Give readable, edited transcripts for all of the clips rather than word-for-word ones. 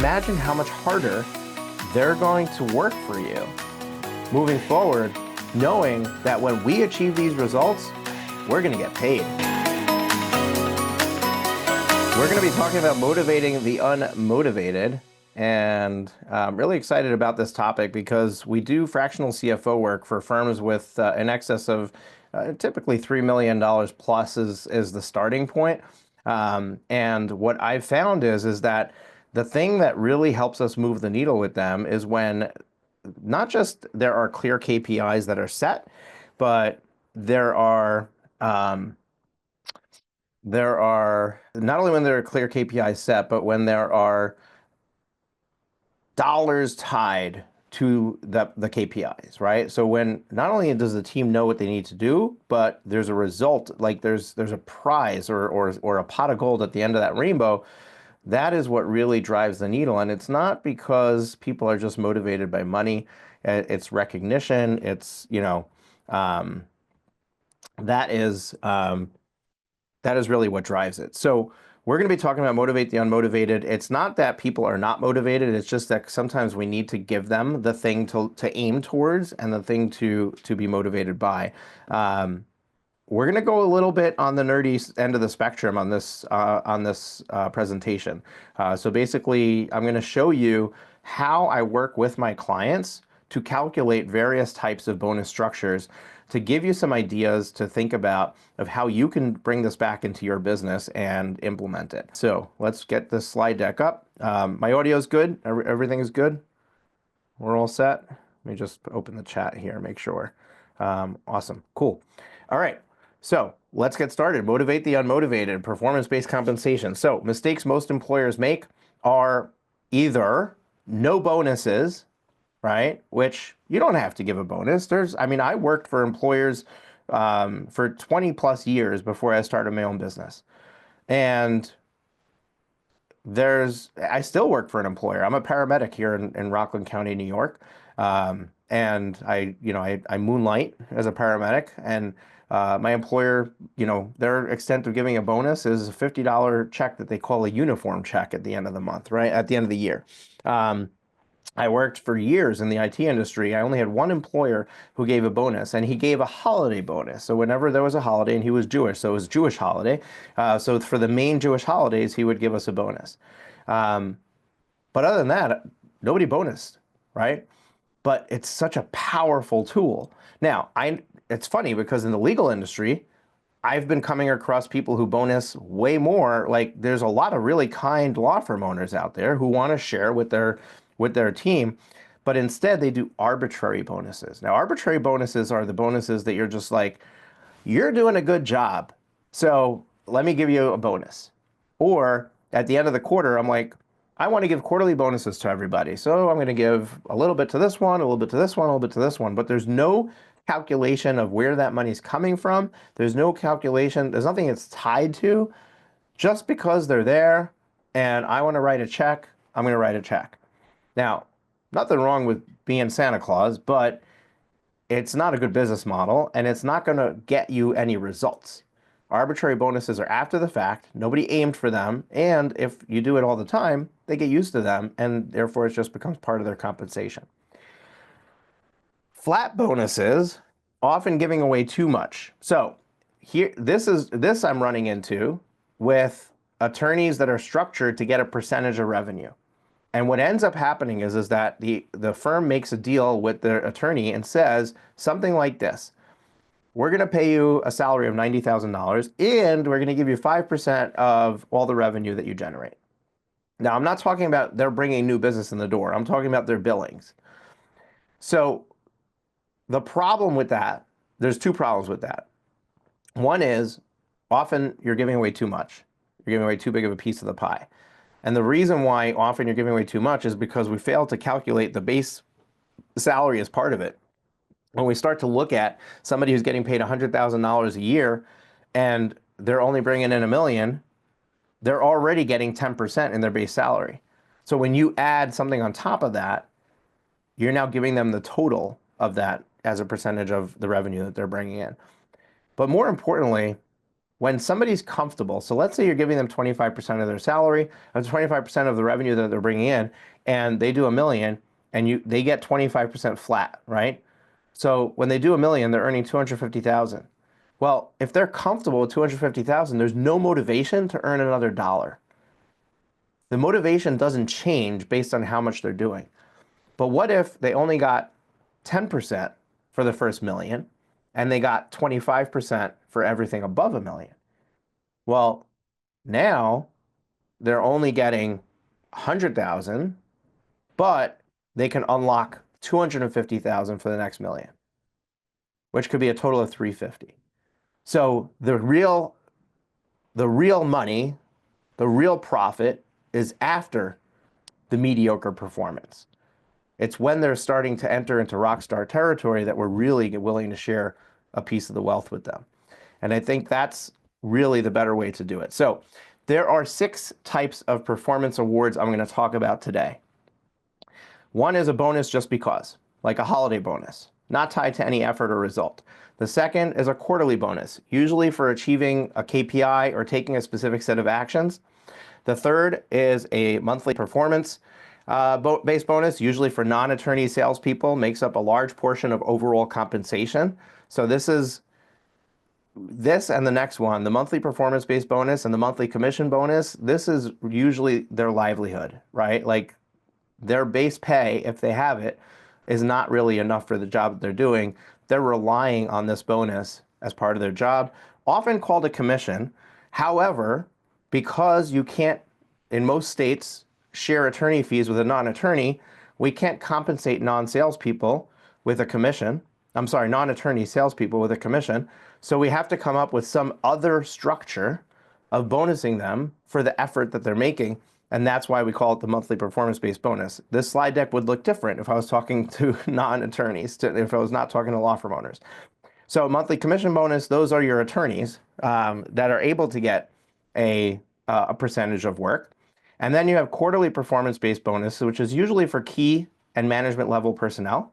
imagine how much harder they're going to work for you moving forward, knowing that when we achieve these results, we're going to get paid. We're going to be talking about motivating the unmotivated, and I'm really excited about this topic because we do fractional CFO work for firms with in excess of typically $3 million plus is the starting point. And what I've found is that the thing that really helps us move the needle with them is when not just there are clear KPIs that are set, but there are not only when there are clear KPIs set, but when there are dollars tied to the KPIs, right? So when not only does the team know what they need to do, but there's a result, like there's a prize or a pot of gold at the end of that rainbow. That is what really drives the needle. And it's not because people are just motivated by money. It's recognition. It's, that is really what drives it. So we're going to be talking about motivate the unmotivated. It's not that people are not motivated. It's just that sometimes we need to give them the thing to aim towards and the thing to be motivated by. We're going to go a little bit on the nerdy end of the spectrum on this presentation. So basically, I'm going to show you how I work with my clients to calculate various types of bonus structures to give you some ideas to think about of how you can bring this back into your business and implement it. So let's get this slide deck up. My audio is good. Everything is good. We're all set. Let me just open the chat here, make sure. Awesome. Cool. All right. So let's get started. Motivate the unmotivated, performance-based compensation. So mistakes most employers make are either no bonuses, right? Which you don't have to give a bonus. I worked for employers for 20 plus years before I started my own business. And I still work for an employer. I'm a paramedic here in Rockland County, New York. And I moonlight as a paramedic, and my employer, their extent of giving a bonus is a $50 check that they call a uniform check at the end of the month, right? At the end of the year. I worked for years in the IT industry. I only had one employer who gave a bonus, and he gave a holiday bonus. So whenever there was a holiday, and he was Jewish, so it was a Jewish holiday. So for the main Jewish holidays, he would give us a bonus. But other than that, nobody bonused, right? But it's such a powerful tool. Now, it's funny because in the legal industry, I've been coming across people who bonus way more. Like there's a lot of really kind law firm owners out there who want to share with their team, but instead they do arbitrary bonuses. Now, arbitrary bonuses are the bonuses that you're just like, you're doing a good job, so let me give you a bonus. Or at the end of the quarter, I'm like, I want to give quarterly bonuses to everybody. So I'm going to give a little bit to this one, a little bit to this one, a little bit to this one. But there's no calculation of where that money's coming from. There's no calculation. There's nothing it's tied to. Just because they're there and I want to write a check, I'm going to write a check. Now, nothing wrong with being Santa Claus, but it's not a good business model and it's not going to get you any results. Arbitrary bonuses are after the fact. Nobody aimed for them. And if you do it all the time, they get used to them. And therefore, it just becomes part of their compensation. Flat bonuses, often giving away too much. So here, this I'm running into with attorneys that are structured to get a percentage of revenue. And what ends up happening is that the firm makes a deal with their attorney and says something like this. We're going to pay you a salary of $90,000 and we're going to give you 5% of all the revenue that you generate. Now, I'm not talking about they're bringing new business in the door. I'm talking about their billings. So the problem with that, there's two problems with that. One is often you're giving away too much. You're giving away too big of a piece of the pie. And the reason why often you're giving away too much is because we fail to calculate the base salary as part of it. When we start to look at somebody who's getting paid $100,000 a year and they're only bringing in $1 million, they're already getting 10% in their base salary. So when you add something on top of that, you're now giving them the total of that as a percentage of the revenue that they're bringing in. But more importantly, when somebody's comfortable, so let's say you're giving them 25% of their salary, or 25% of the revenue that they're bringing in, and they do a million, and they get 25% flat, right? So when they do a million, they're earning 250,000. Well, if they're comfortable with 250,000, there's no motivation to earn another dollar. The motivation doesn't change based on how much they're doing. But what if they only got 10% for the first million and they got 25% for everything above a million? Well, now they're only getting 100,000, but they can unlock 250,000 for the next million, which could be a total of 350. So the real money, the real profit is after the mediocre performance. It's when they're starting to enter into rock star territory that we're really willing to share a piece of the wealth with them. And I think that's really the better way to do it. So there are 6 types of performance awards I'm going to talk about today. One is a bonus just because, like a holiday bonus, not tied to any effort or result. The second is a quarterly bonus, usually for achieving a KPI or taking a specific set of actions. The third is a monthly performance based bonus, usually for non-attorney salespeople, makes up a large portion of overall compensation. So this and the next one, the monthly performance-based bonus and the monthly commission bonus, this is usually their livelihood, right? Like their base pay, if they have it, is not really enough for the job that they're doing. They're relying on this bonus as part of their job, often called a commission. However, because you can't, in most states, share attorney fees with a non-attorney, we can't compensate non-salespeople with a commission. I'm sorry, non-attorney salespeople with a commission. So we have to come up with some other structure of bonusing them for the effort that they're making. And that's why we call it the monthly performance-based bonus. This slide deck would look different if I was talking to non-attorneys, if I was not talking to law firm owners. So monthly commission bonus, those are your attorneys that are able to get a percentage of work. And then you have quarterly performance-based bonus, which is usually for key and management level personnel.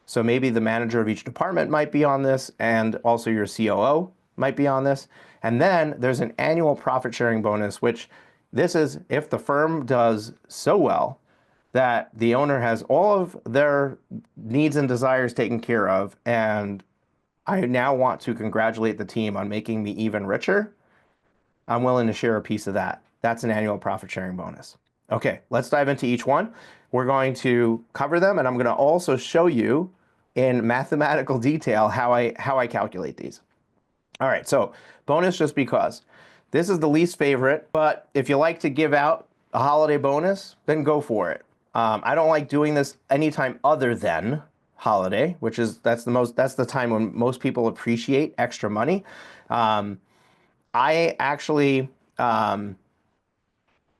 So maybe the manager of each department might be on this, and also your COO might be on this. And then there's an annual profit sharing bonus, which this is if the firm does so well that the owner has all of their needs and desires taken care of, and I now want to congratulate the team on making me even richer, I'm willing to share a piece of that. That's an annual profit sharing bonus. Okay, let's dive into each one. We're going to cover them, and I'm going to also show you in mathematical detail how I calculate these. All right, so bonus just because. This is the least favorite, but if you like to give out a holiday bonus, then go for it. I don't like doing this anytime other than holiday, which is that's the time when most people appreciate extra money. I actually I'm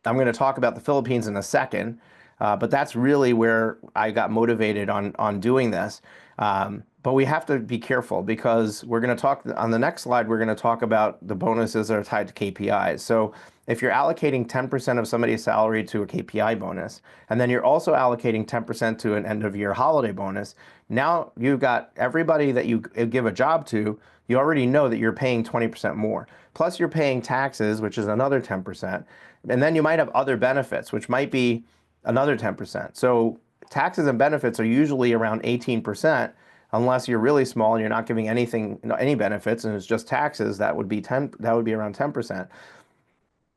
going to talk about the Philippines in a second, but that's really where I got motivated on doing this. But we have to be careful because we're going to talk on the next slide, we're going to talk about the bonuses that are tied to KPIs. So if you're allocating 10% of somebody's salary to a KPI bonus, and then you're also allocating 10% to an end of year holiday bonus, now you've got everybody that you give a job to, you already know that you're paying 20% more. Plus you're paying taxes, which is another 10%. And then you might have other benefits, which might be another 10%. So taxes and benefits are usually around 18%, unless you're really small and you're not giving anything, any benefits, and it's just taxes. That would be around 10%.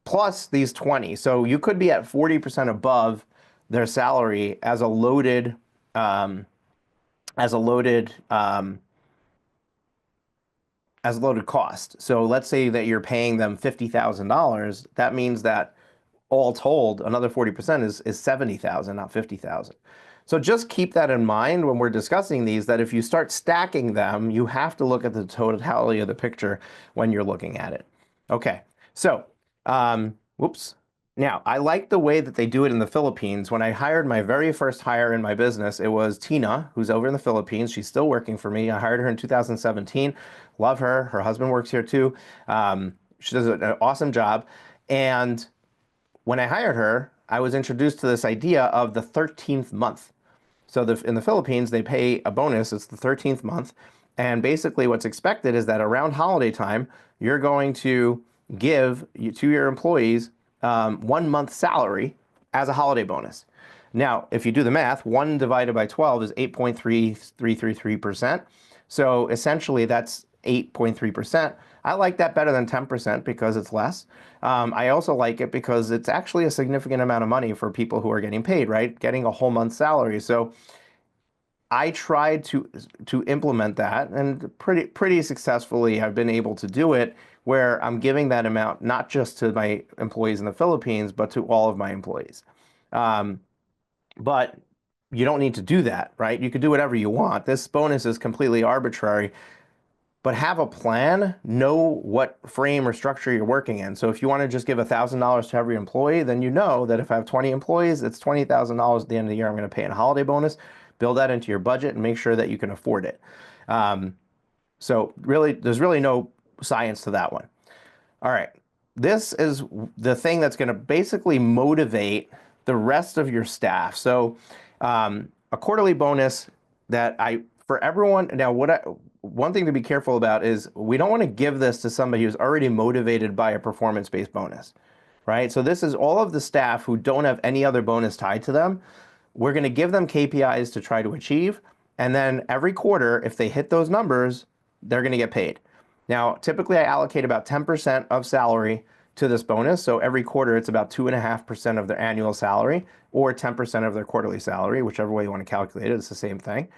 Plus these 20. So you could be at 40% above their salary as a loaded cost. So let's say that you're paying them $50,000. That means that all told, another 40% is 70,000, not 50,000. So just keep that in mind when we're discussing these, that if you start stacking them, you have to look at the totality of the picture when you're looking at it. Okay, so, whoops. Now, I like the way that they do it in the Philippines. When I hired my very first hire in my business, it was Tina, who's over in the Philippines. She's still working for me. I hired her in 2017. Love her. Her husband works here too. She does an awesome job. And when I hired her, I was introduced to this idea of the 13th month. So in the Philippines, they pay a bonus. It's the 13th month. And basically what's expected is that around holiday time, you're going to give to your employees 1 month salary as a holiday bonus. Now, if you do the math, 1 divided by 12 is 8.3333%. So essentially, that's 8.3%. I like that better than 10% because it's less. I also like it because it's actually a significant amount of money for people who are getting paid, right? Getting a whole month's salary. So I tried to implement that, and pretty successfully I've been able to do it, where I'm giving that amount not just to my employees in the Philippines, but to all of my employees. Um, but you don't need to do that, right? You could do whatever you want. This bonus is completely arbitrary, but have a plan, know what frame or structure you're working in. So if you want to just give $1,000 to every employee, then you know that if I have 20 employees, it's $20,000 at the end of the year I'm going to pay in a holiday bonus. Build that into your budget and make sure that you can afford it. So really, there's really no science to that one. All right. This is the thing that's going to basically motivate the rest of your staff. So a quarterly bonus that for everyone. Now, one thing to be careful about is we don't want to give this to somebody who's already motivated by a performance-based bonus, right? So this is all of the staff who don't have any other bonus tied to them. We're going to give them KPIs to try to achieve. And then every quarter, if they hit those numbers, they're going to get paid. Now, typically I allocate about 10% of salary to this bonus. So every quarter, it's about 2.5% of their annual salary or 10% of their quarterly salary, whichever way you want to calculate it. It's the same thing.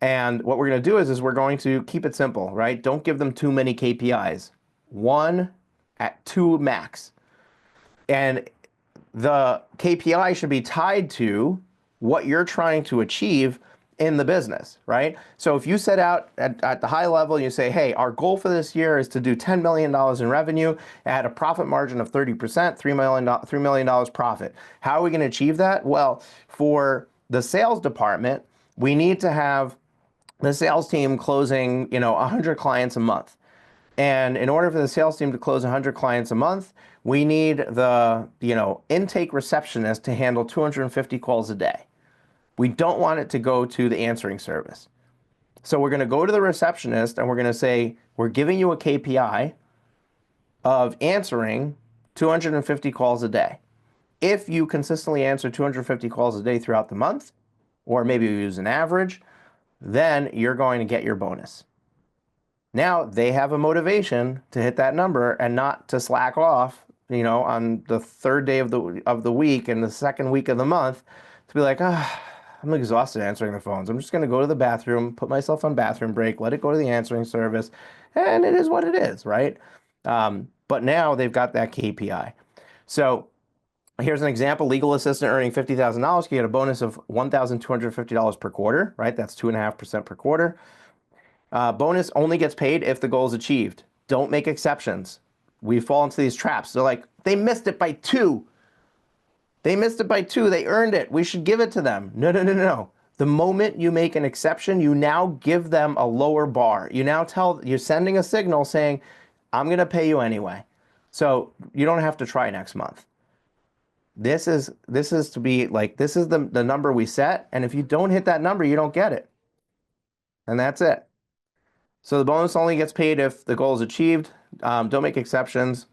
And what we're going to do is we're going to keep it simple, right? Don't give them too many KPIs. 1 at 2 max. And the KPI should be tied to what you're trying to achieve in the business, right? So if you set out at the high level, you say, hey, our goal for this year is to do $10 million in revenue at a profit margin of 30%, $3 million profit. How are we going to achieve that? Well, for the sales department, we need to have the sales team closing, 100 clients a month. And in order for the sales team to close 100 clients a month, we need the, intake receptionist to handle 250 calls a day. We don't want it to go to the answering service. So we're going to go to the receptionist and we're going to say, we're giving you a KPI of answering 250 calls a day. If you consistently answer 250 calls a day throughout the month, or maybe you use an average, then you're going to get your bonus. Now they have a motivation to hit that number and not to slack off, on the third day of the week and the second week of the month, to be like, I'm exhausted answering the phones. I'm just going to go to the bathroom, put myself on bathroom break, let it go to the answering service, and it is what it is, right? But now they've got that KPI. So here's an example. Legal assistant earning $50,000 can get a bonus of $1,250 per quarter, right? That's 2.5% per quarter. Bonus only gets paid if the goal is achieved. Don't make exceptions. We fall into these traps. They're like, they missed it by 2. They missed it by 2. They earned it. We should give it to them. No. The moment you make an exception, you now give them a lower bar. You're sending a signal saying, I'm going to pay you anyway. So you don't have to try next month. This is to be like, this is the number we set. And if you don't hit that number, you don't get it. And that's it. So the bonus only gets paid if the goal is achieved. Don't make exceptions.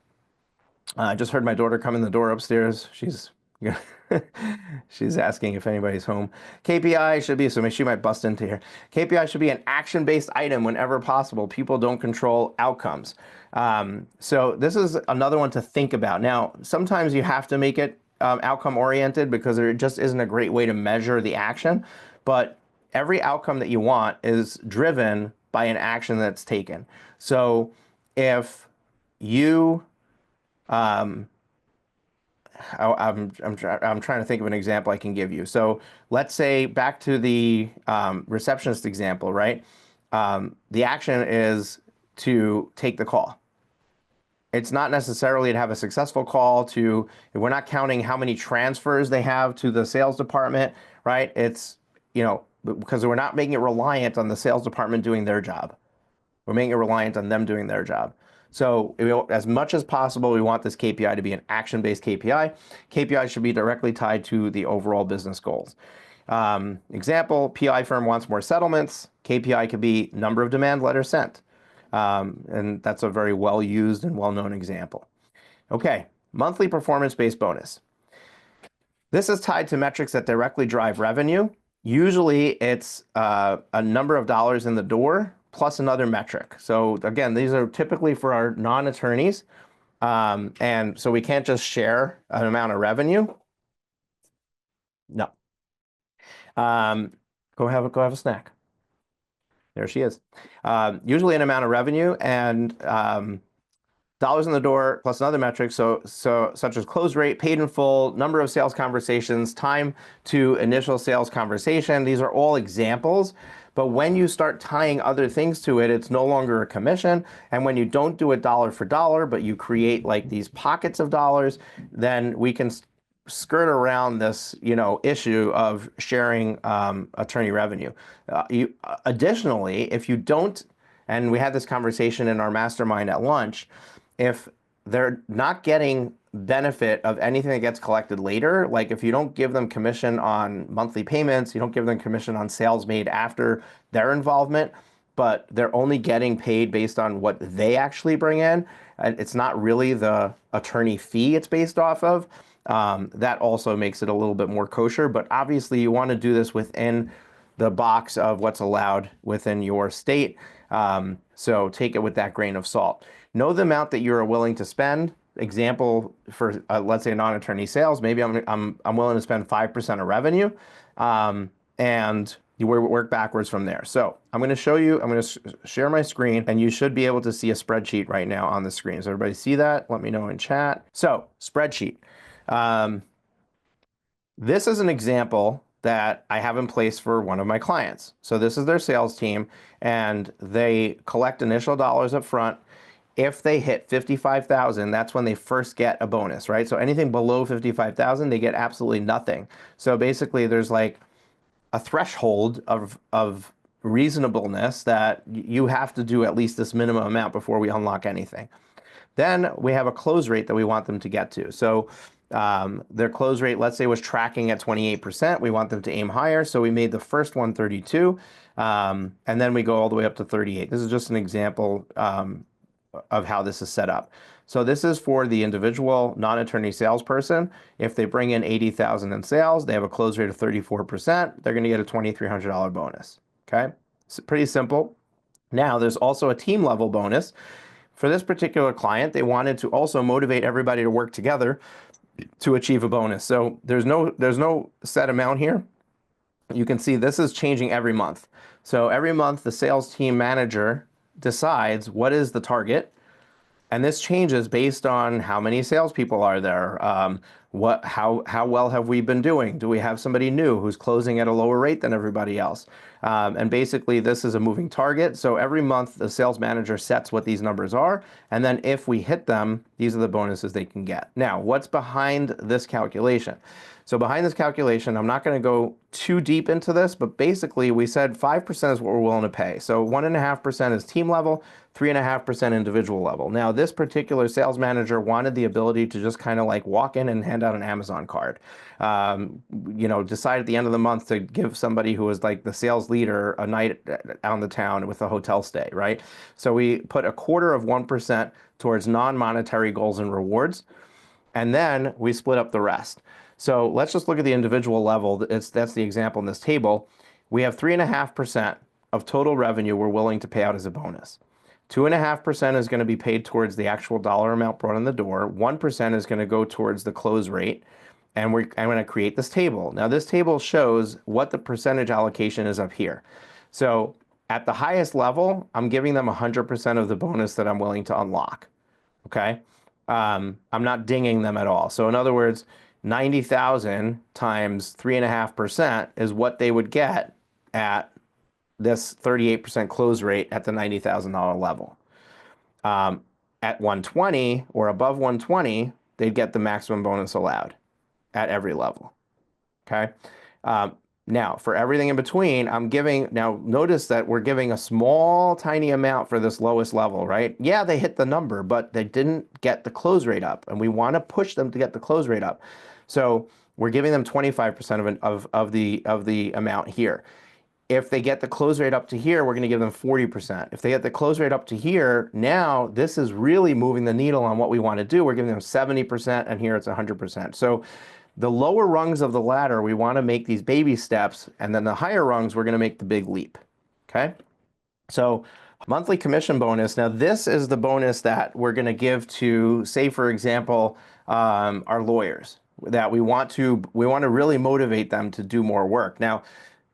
I just heard my daughter come in the door upstairs. She's asking if anybody's home. KPI should be, so she might bust into here. KPI should be an action-based item whenever possible. People don't control outcomes. So this is another one to think about. Now, sometimes you have to make it outcome-oriented because there just isn't a great way to measure the action. But every outcome that you want is driven by an action that's taken. So if you I'm trying to think of an example I can give you. So let's say back to the receptionist example, right? The action is to take the call. It's not necessarily to have a successful call. We're not counting how many transfers they have to the sales department, right? It's, because we're not making it reliant on the sales department doing their job. We're making it reliant on them doing their job. So as much as possible, we want this KPI to be an action-based KPI. KPI should be directly tied to the overall business goals. Example, PI firm wants more settlements. KPI could be number of demand letters sent. And that's a very well used and well known example. Okay, monthly performance-based bonus. This is tied to metrics that directly drive revenue. Usually it's a number of dollars in the door plus another metric. So again, these are typically for our non-attorneys. And so we can't just share an amount of revenue. No. Go have a snack. There she is. Usually an amount of revenue and dollars in the door plus another metric, so such as close rate, paid in full, number of sales conversations, time to initial sales conversation. These are all examples. But when you start tying other things to it, it's no longer a commission. And when you don't do it dollar for dollar, but you create like these pockets of dollars, then we can skirt around this, issue of sharing attorney revenue. Additionally, if you don't, and we had this conversation in our mastermind at lunch, if they're not getting benefit of anything that gets collected later, like if you don't give them commission on monthly payments, you don't give them commission on sales made after their involvement, but they're only getting paid based on what they actually bring in, and it's not really the attorney fee it's based off of, that also makes it a little bit more kosher. But obviously you want to do this within the box of what's allowed within your state. So take it with that grain of salt. Know the amount that you're willing to spend. Example for let's say non-attorney sales. Maybe I'm willing to spend 5% of revenue, and you work backwards from there. So I'm going to show you. I'm going to share my screen, and you should be able to see a spreadsheet right now on the screen. Does everybody see that? Let me know in chat. So spreadsheet. This is an example that I have in place for one of my clients. So this is their sales team, and they collect initial dollars up front. If they hit 55,000, that's when they first get a bonus, right? So anything below 55,000, they get absolutely nothing. So basically there's like a threshold of reasonableness that you have to do at least this minimum amount before we unlock anything. Then we have a close rate that we want them to get to. So their close rate, let's say, was tracking at 28%. We want them to aim higher. So we made the first one 32, and then we go all the way up to 38. This is just an example of how this is set up. So this is for the individual non-attorney salesperson. If they bring in 80,000 in sales, they have a close rate of 34%. They're going to get a $2,300 bonus. Okay, it's pretty simple. Now there's also a team level bonus. For this particular client, they wanted to also motivate everybody to work together to achieve a bonus. So there's no set amount here. You can see this is changing every month. So every month the sales team manager decides what is the target, and this changes based on how many salespeople are there, how well have we been doing? Do we have somebody new who's closing at a lower rate than everybody else? And basically this is a moving target. So every month the sales manager sets what these numbers are, and then if we hit them, these are the bonuses they can get. Now, what's behind this calculation? So behind this calculation, I'm not going to go too deep into this, but basically we said 5% is what we're willing to pay. So 1.5% is team level, 3.5% individual level. Now, this particular sales manager wanted the ability to just kind of like walk in and hand out an Amazon card. Decide at the end of the month to give somebody who was like the sales leader a night out in the town with a hotel stay, right? So we put 1/4% towards non-monetary goals and rewards, and then we split up the rest. So let's just look at the individual level. That's the example in this table. We have 3.5% of total revenue we're willing to pay out as a bonus. 2.5% is going to be paid towards the actual dollar amount brought in the door. 1% is going to go towards the close rate. And I'm going to create this table. Now this table shows what the percentage allocation is up here. So at the highest level, I'm giving them 100% of the bonus that I'm willing to unlock. Okay. I'm not dinging them at all. So in other words, 90,000 times 3.5% is what they would get at this 38% close rate at the $90,000 level. At 120 or above 120, they'd get the maximum bonus allowed at every level. Okay. Now for everything in between, now notice that we're giving a small, tiny amount for this lowest level, right? Yeah, they hit the number, but they didn't get the close rate up, and we want to push them to get the close rate up. So we're giving them 25% of the amount here. If they get the close rate up to here, we're going to give them 40%. If they get the close rate up to here, now this is really moving the needle on what we want to do. We're giving them 70%, and here it's 100%. So the lower rungs of the ladder, we want to make these baby steps, and then the higher rungs, we're going to make the big leap. Okay? So monthly commission bonus. Now, this is the bonus that we're going to give to, say, for example, our lawyers, that we want to really motivate them to do more work. Now,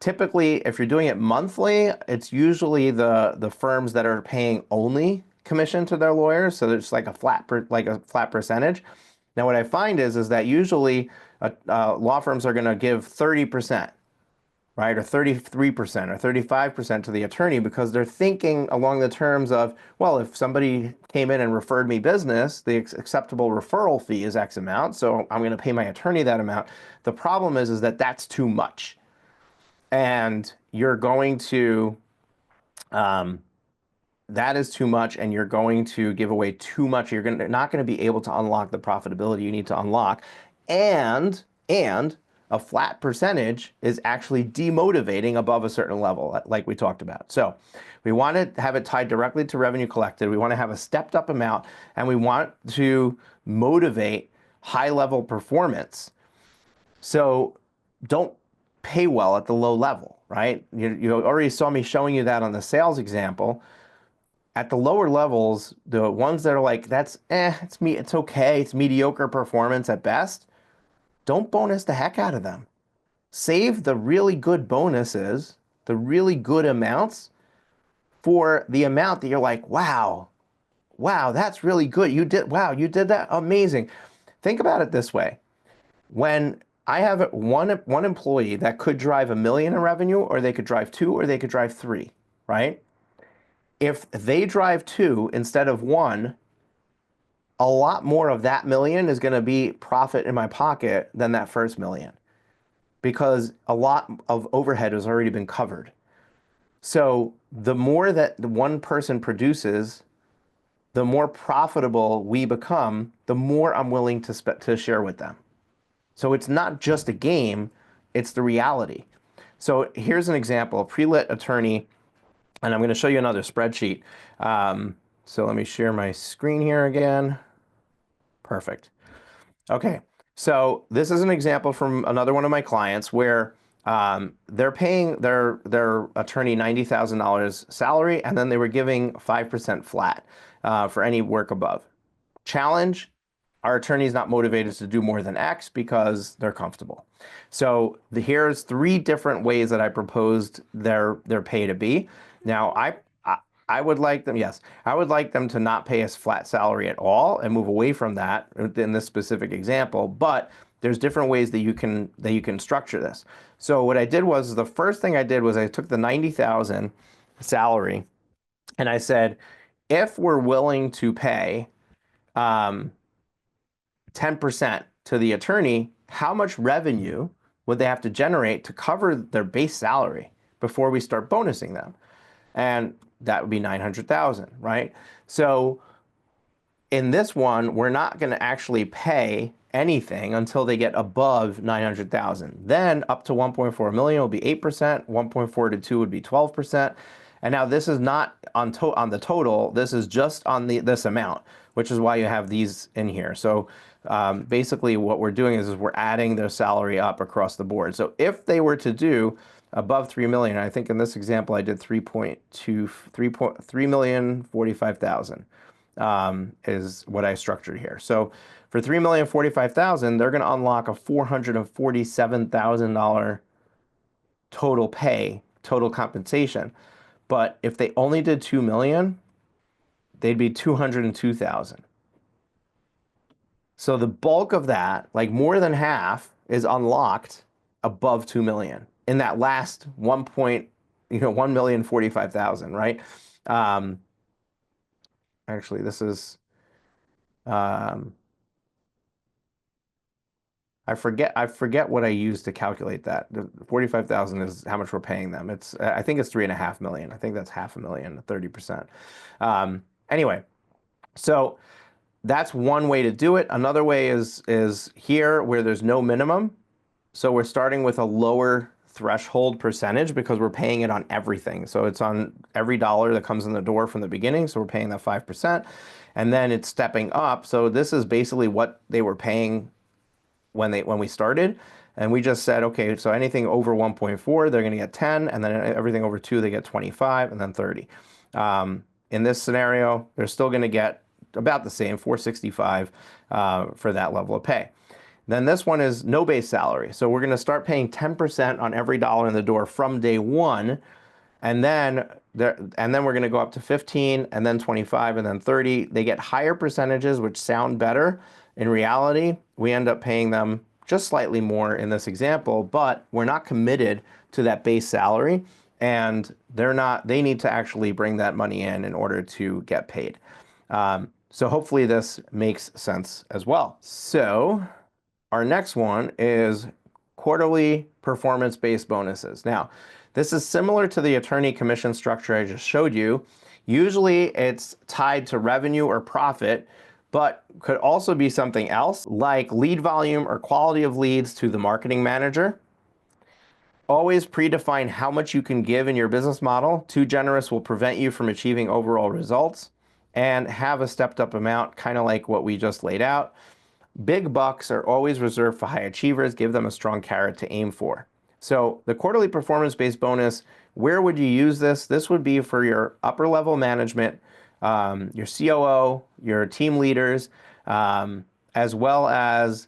typically, if you're doing it monthly, it's usually the firms that are paying only commission to their lawyers, so there's like a flat percentage. Now, what I find is that usually law firms are going to give 30%, right, or 33% or 35% to the attorney, because they're thinking along the terms of, well, if somebody came in and referred me business, the acceptable referral fee is X amount, so I'm going to pay my attorney that amount. The problem is that that's too much. And you're going to, that is too much, and you're going to give away too much. You're not going to be able to unlock the profitability you need to unlock. And a flat percentage is actually demotivating above a certain level, like we talked about. So we want to have it tied directly to revenue collected. We want to have a stepped up amount, and we want to motivate high level performance. So don't pay well at the low level, right? You already saw me showing you that on the sales example. At the lower levels, the ones that are like, it's okay, it's mediocre performance at best, don't bonus the heck out of them. Save the really good bonuses, the really good amounts, for the amount that you're like, wow, that's really good. You did that, amazing. Think about it this way. When I have one employee that could drive $1 million in revenue, or they could drive 2, or they could drive 3, right? If they drive 2 instead of 1, a lot more of that $1 million is going to be profit in my pocket than that first $1 million, because a lot of overhead has already been covered. So the more that the one person produces, the more profitable we become, the more I'm willing to share with them. So it's not just a game, it's the reality. So here's an example, a pre-lit attorney, and I'm going to show you another spreadsheet. So let me share my screen here again. Perfect. Okay, so this is an example from another one of my clients where they're paying their attorney $90,000 salary, and then they were giving 5% flat for any work above. Challenge: our attorney's not motivated to do more than X because they're comfortable. So here's 3 different ways that I proposed their pay to be. Now, I would like them, yes, I would like them to not pay us flat salary at all and move away from that in this specific example, but there's different ways that you can structure this. So what I did was, the first thing I did was I took the 90,000 salary and I said, if we're willing to pay 10% to the attorney, how much revenue would they have to generate to cover their base salary before we start bonusing them? And that would be 900,000, right? So in this one, we're not going to actually pay anything until they get above 900,000. Then up to 1.4 million will be 8%, 1.4 to 2 would be 12%. And now this is not on the total, this is just on this amount, which is why you have these in here. So basically what we're doing is we're adding their salary up across the board. So if they were to do above 3 million, I think in this example I did 3,045,000 is what I structured here. So for 3,045,000, they're going to unlock a $447,000 total pay, total compensation. But if they only did 2 million, they'd be 202,000. So the bulk of that, like more than half, is unlocked above 2 million in that last 1,045,000, right? Actually, this is I forget what I used to calculate that. The 45,000 is how much we're paying them. I think it's 3.5 million. I think that's $500,000, 30%. Anyway, so that's one way to do it. Another way is here where there's no minimum. So we're starting with a lower threshold percentage because we're paying it on everything. So it's on every dollar that comes in the door from the beginning. So we're paying that 5%, and then it's stepping up. So this is basically what they were paying when we started. And we just said, okay, so anything over 1.4, they're going to get 10, and then everything over 2, they get 25, and then 30. In this scenario, they're still going to get about the same, 465 for that level of pay. Then this one is no base salary. So we're going to start paying 10% on every dollar in the door from day one. And then we're going to go up to 15 and then 25 and then 30. They get higher percentages, which sound better. In reality, we end up paying them just slightly more in this example, but we're not committed to that base salary, and they need to actually bring that money in order to get paid. So hopefully this makes sense as well. So our next one is quarterly performance-based bonuses. Now, this is similar to the attorney commission structure I just showed you. Usually it's tied to revenue or profit, but could also be something else like lead volume or quality of leads to the marketing manager. Always predefine how much you can give in your business model. Too generous will prevent you from achieving overall results, and have a stepped up amount, kind of like what we just laid out. Big bucks are always reserved for high achievers. Give them a strong carrot to aim for. So the quarterly performance-based bonus, where would you use this? This would be for your upper level management, your COO, your team leaders, as well as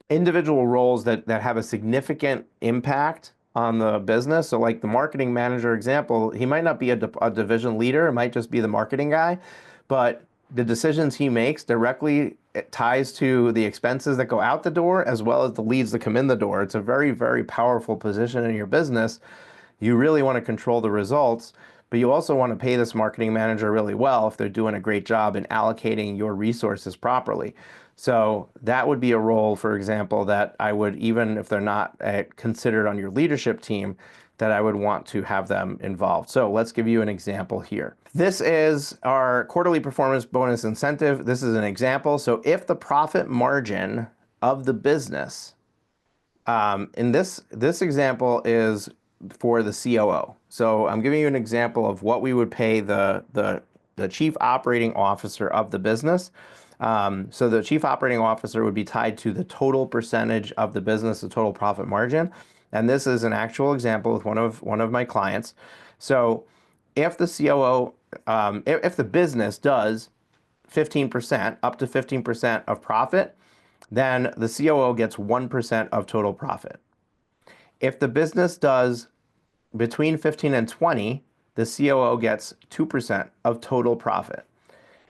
individual roles that have a significant impact on the business. So like the marketing manager example, he might not be a division leader, it might just be the marketing guy, but the decisions he makes directly ties to the expenses that go out the door as well as the leads that come in the door. It's a very, very powerful position in your business. You really want to control the results, but you also want to pay this marketing manager really well if they're doing a great job in allocating your resources properly. So that would be a role, for example, that I would, even if they're not considered on your leadership team, that I would want to have them involved. So let's give you an example here. This is our quarterly performance bonus incentive. This is an example. So if the profit margin of the business, in this example is for the COO. So I'm giving you an example of what we would pay the chief operating officer of the business. So the chief operating officer would be tied to the total percentage of the business, the total profit margin. And this is an actual example with one of my clients. So if the COO, if the business does 15%, up to 15% of profit, then the COO gets 1% of total profit. If the business does between 15 and 20, the COO gets 2% of total profit.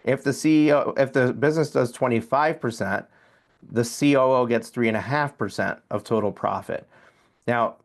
If the business does 25%, the COO gets 3.5% of total profit. Now,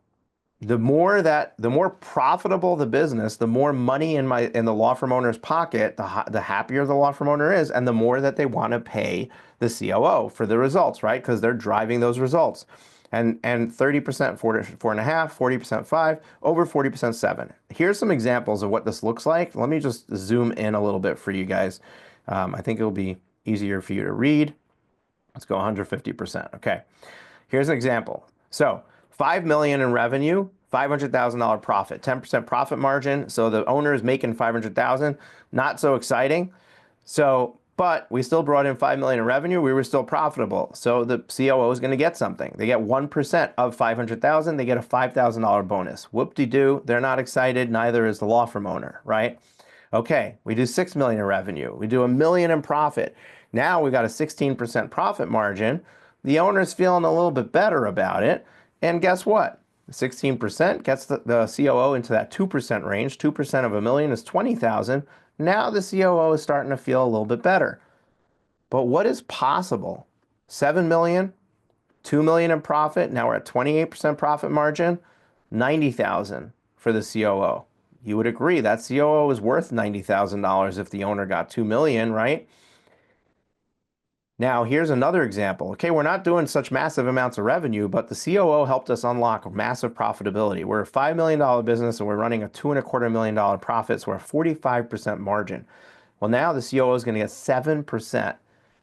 the more profitable the business, the more money in the law firm owner's pocket, the happier the law firm owner is, and the more that they want to pay the COO for the results, right? Because they're driving those results. And 30%, 4.5, 40%, 5, over 40%, 7. Here's some examples of what this looks like. Let me just zoom in a little bit for you guys. I think it'll be easier for you to read. Let's go 150%. Okay, here's an example. So 5 million in revenue, $500,000 profit, 10% profit margin. So the owner is making 500,000. Not so exciting. So, but we still brought in 5 million in revenue. We were still profitable. So the COO is going to get something. They get 1% of 500,000. They get a $5,000 bonus. Whoop-de-doo. They're not excited. Neither is the law firm owner, right? Okay, we do 6 million in revenue. We do 1 million in profit. Now we've got a 16% profit margin. The owner's feeling a little bit better about it. And guess what? 16% gets the COO into that 2% range. 2% of 1 million is 20,000. Now the COO is starting to feel a little bit better. But what is possible? 7 million, 2 million in profit. Now we're at 28% profit margin, 90,000 for the COO. You would agree that COO is worth $90,000 if the owner got 2 million, right? Now, here's another example. Okay, we're not doing such massive amounts of revenue, but the COO helped us unlock massive profitability. We're a $5 million business and we're running a $2.25 million profit, so we're a 45% margin. Well, now the COO is going to get 7%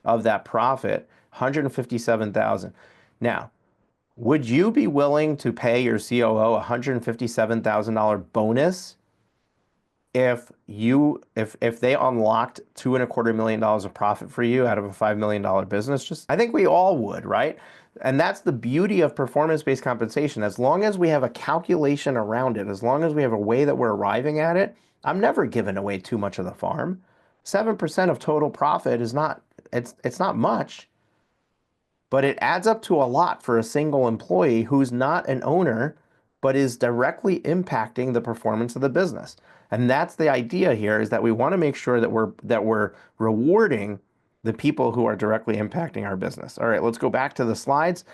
of that profit, 157,000. Now, Would you be willing to pay your COO $157,000 bonus if they unlocked $2.25 million of profit for you out of a $5 million business? Just I think we all would, right? And that's the beauty of performance-based compensation. As long as we have a calculation around it, as long as we have a way that we're arriving at it, I'm never giving away too much of the farm. 7% of total profit is not, it's not much, but it adds up to a lot for a single employee who's not an owner, but is directly impacting the performance of the business. And that's the idea here, is that we want to make sure that we're rewarding the people who are directly impacting our business. All right, let's go back to the slides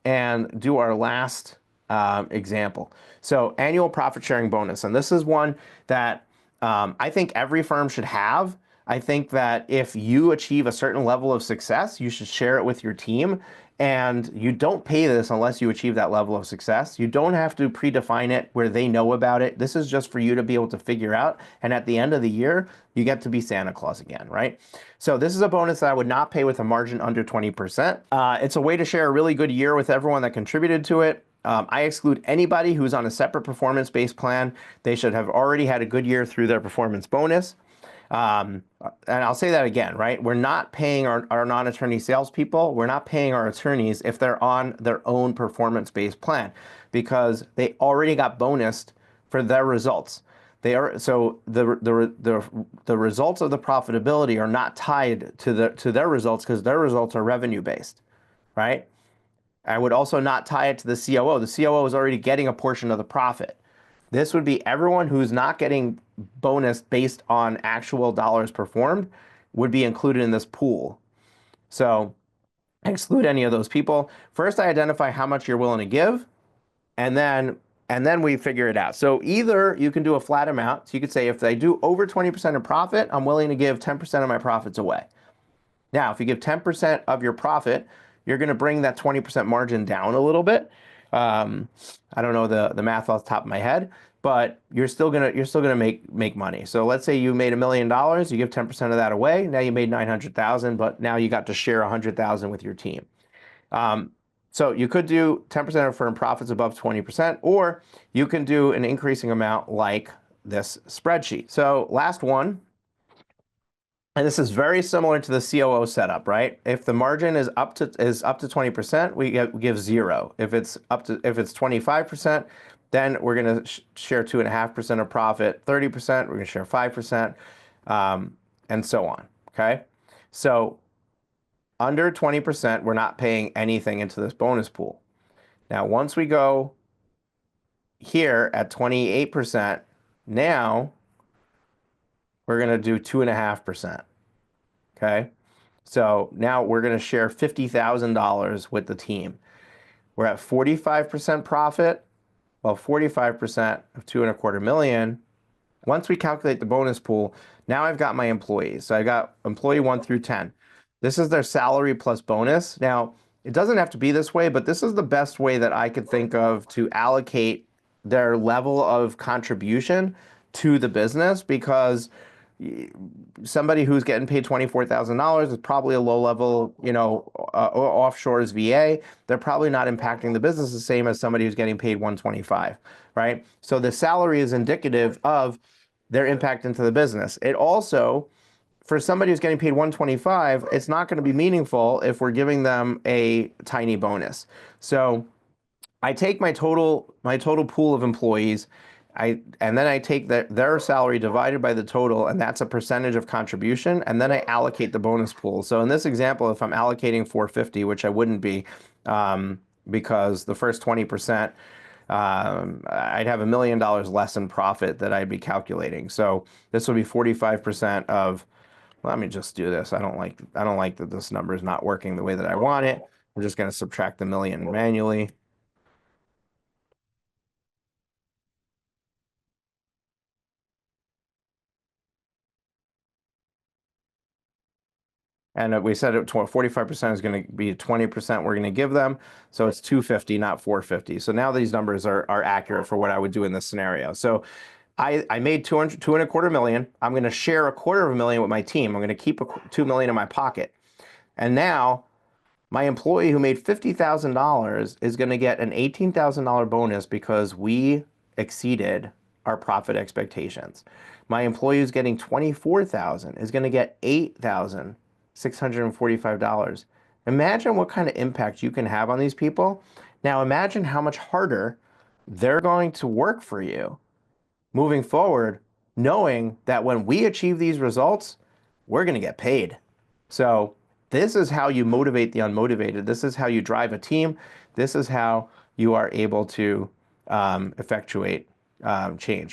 and do our last example. So annual profit sharing bonus. And this is one that I think every firm should have. I think that if you achieve a certain level of success, you should share it with your team. And you don't pay this unless you achieve that level of success. You don't have to predefine it where they know about it. This is just for you to be able to figure out. And at the end of the year, you get to be Santa Claus again, right? So this is a bonus that I would not pay with a margin under 20%. It's a way to share a really good year with everyone that contributed to it. I exclude anybody who's on a separate performance-based plan. They should have already had a good year through their performance bonus. And I'll say that again, right? We're not paying our non-attorney salespeople. We're not paying our attorneys if they're on their own performance-based plan, because they already got bonused for their results. They are so the results of the profitability are not tied to their results, because their results are revenue-based, right? I would also not tie it to the COO. The COO is already getting a portion of the profit. This would be everyone who's not getting bonus based on actual dollars performed would be included in this pool. So exclude any of those people. First, I identify how much you're willing to give, and then we figure it out. So either you can do a flat amount. So you could say, if they do over 20% of profit, I'm willing to give 10% of my profits away. Now, if you give 10% of your profit, you're going to bring that 20% margin down a little bit. I don't know the math off the top of my head, but you're still gonna make money. So let's say you made $1 million, you give 10% of that away. Now you made 900,000, but now you got to share 100,000 with your team. So you could do 10% of firm profits above 20%, or you can do an increasing amount like this spreadsheet. So last one. And this is very similar to the COO setup, right? If the margin is up to 20%, we give 0. If it's 25%, then we're going to share 2.5% of profit. 30%, we're going to share 5%, and so on. Okay, so under 20%, we're not paying anything into this bonus pool. Now, once we go here at 28%, now we're going to do 2.5%. Okay, so now we're going to share $50,000 with the team. We're at 45% profit. Well, 45% of 2.25 million. Once we calculate the bonus pool, now I've got my employees. So I got employee 1 through 10. This is their salary plus bonus. Now, it doesn't have to be this way, but this is the best way that I could think of to allocate their level of contribution to the business, because somebody who's getting paid $24,000 is probably a low level, offshore VA. They're probably not impacting the business the same as somebody who's getting paid 125, right? So the salary is indicative of their impact into the business. It also, for somebody who's getting paid 125, it's not going to be meaningful if we're giving them a tiny bonus. So I take my total pool of employees, and then I take their salary divided by the total, and that's a percentage of contribution, and then I allocate the bonus pool. So in this example, if I'm allocating 450, which I wouldn't be, because the first 20%, I'd have $1 million less in profit that I'd be calculating. So this would be 45% of. Let me just do this. I don't like that this number is not working the way that I want it. I'm just going to subtract the million manually. And we said 45% is going to be 20% we're going to give them. So it's 250, not 450. So now these numbers are accurate for what I would do in this scenario. So I made 2.25 million. I'm going to share $250,000 with my team. I'm going to keep $2 million in my pocket. And now My employee who made $50,000 is going to get an $18,000 bonus because we exceeded our profit expectations. My employee who's getting 24,000 is going to get $8,645. Imagine what kind of impact you can have on these people. Now imagine how much harder they're going to work for you moving forward, knowing that when we achieve these results, we're going to get paid. So this is how you motivate the unmotivated. This is how you drive a team. This is how you are able to effectuate change.